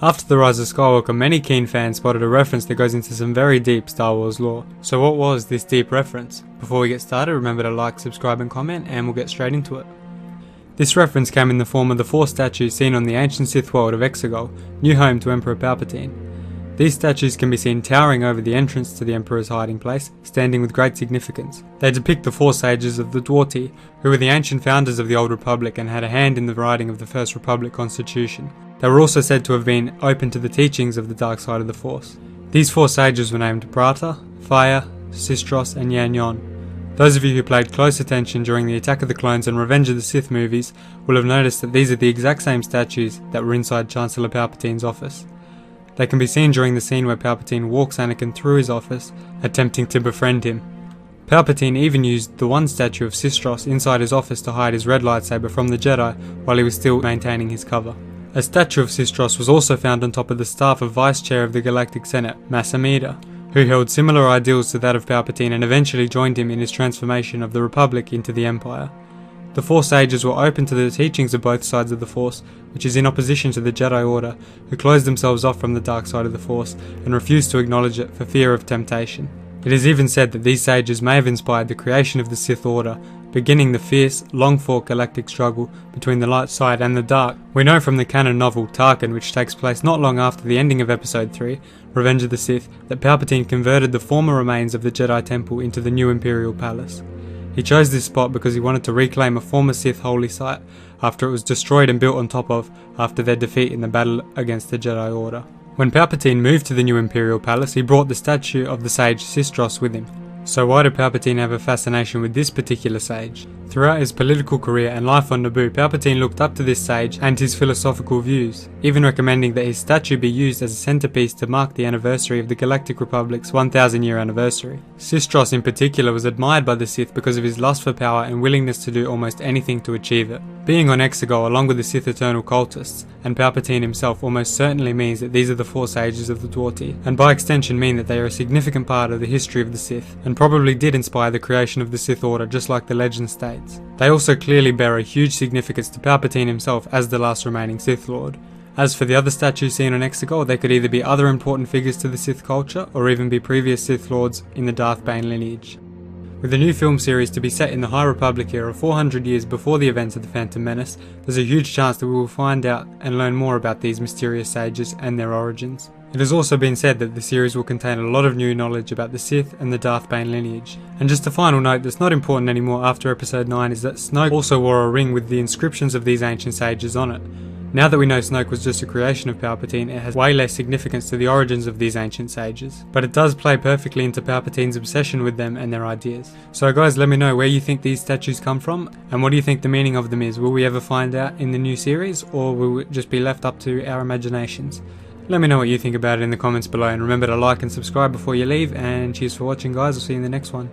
After the Rise of Skywalker, many keen fans spotted a reference that goes into some very deep Star Wars lore. So what was this deep reference? Before we get started, remember to like, subscribe and comment, and we'll get straight into it. This reference came in the form of the 4 statues seen on the ancient Sith world of Exegol, new home to Emperor Palpatine. These statues can be seen towering over the entrance to the Emperor's hiding place, standing with great significance. They depict the 4 sages of the Dwartii, who were the ancient founders of the Old Republic and had a hand in the writing of the First Republic Constitution. They were also said to have been open to the teachings of the dark side of the Force. These 4 sages were named Brata, Fire, Sistros and Yan. Those of you who played close attention during the Attack of the Clones and Revenge of the Sith movies will have noticed that these are the exact same statues that were inside Chancellor Palpatine's office. They can be seen during the scene where Palpatine walks Anakin through his office, attempting to befriend him. Palpatine even used the one statue of Sistros inside his office to hide his red lightsaber from the Jedi while he was still maintaining his cover. A statue of Sistros was also found on top of the staff of Vice Chair of the Galactic Senate, Mas Amedda, who held similar ideals to that of Palpatine and eventually joined him in his transformation of the Republic into the Empire. The 4 sages were open to the teachings of both sides of the Force, which is in opposition to the Jedi Order, who closed themselves off from the dark side of the Force and refused to acknowledge it for fear of temptation. It is even said that these sages may have inspired the creation of the Sith Order, beginning the fierce, long-fought galactic struggle between the light side and the dark. We know from the canon novel Tarkin, which takes place not long after the ending of Episode 3, Revenge of the Sith, that Palpatine converted the former remains of the Jedi Temple into the new Imperial Palace. He chose this spot because he wanted to reclaim a former Sith holy site after it was destroyed and built on top of after their defeat in the battle against the Jedi Order. When Palpatine moved to the new Imperial Palace, he brought the statue of the sage Sistros with him. So why did Palpatine have a fascination with this particular sage? Throughout his political career and life on Naboo, Palpatine looked up to this sage and his philosophical views, even recommending that his statue be used as a centerpiece to mark the anniversary of the Galactic Republic's 1000-year anniversary. Sistros in particular was admired by the Sith because of his lust for power and willingness to do almost anything to achieve it. Being on Exegol along with the Sith Eternal cultists, and Palpatine himself, almost certainly means that these are the 4 sages of the Dwartii, and by extension mean that they are a significant part of the history of the Sith, and probably did inspire the creation of the Sith Order just like the legend states. They also clearly bear a huge significance to Palpatine himself as the last remaining Sith Lord. As for the other statues seen on Exegol, they could either be other important figures to the Sith culture, or even be previous Sith Lords in the Darth Bane lineage. With the new film series to be set in the High Republic era 400 years before the events of the Phantom Menace, there's a huge chance that we will find out and learn more about these mysterious sages and their origins. It has also been said that the series will contain a lot of new knowledge about the Sith and the Darth Bane lineage. And just a final note that's not important anymore after Episode 9 is that Snoke also wore a ring with the inscriptions of these ancient sages on it. Now that we know Snoke was just a creation of Palpatine, it has way less significance to the origins of these ancient sages. But it does play perfectly into Palpatine's obsession with them and their ideas. So guys, let me know where you think these statues come from, and what do you think the meaning of them is. Will we ever find out in the new series, or will it just be left up to our imaginations? Let me know what you think about it in the comments below, and remember to like and subscribe before you leave, and cheers for watching guys, I'll see you in the next one.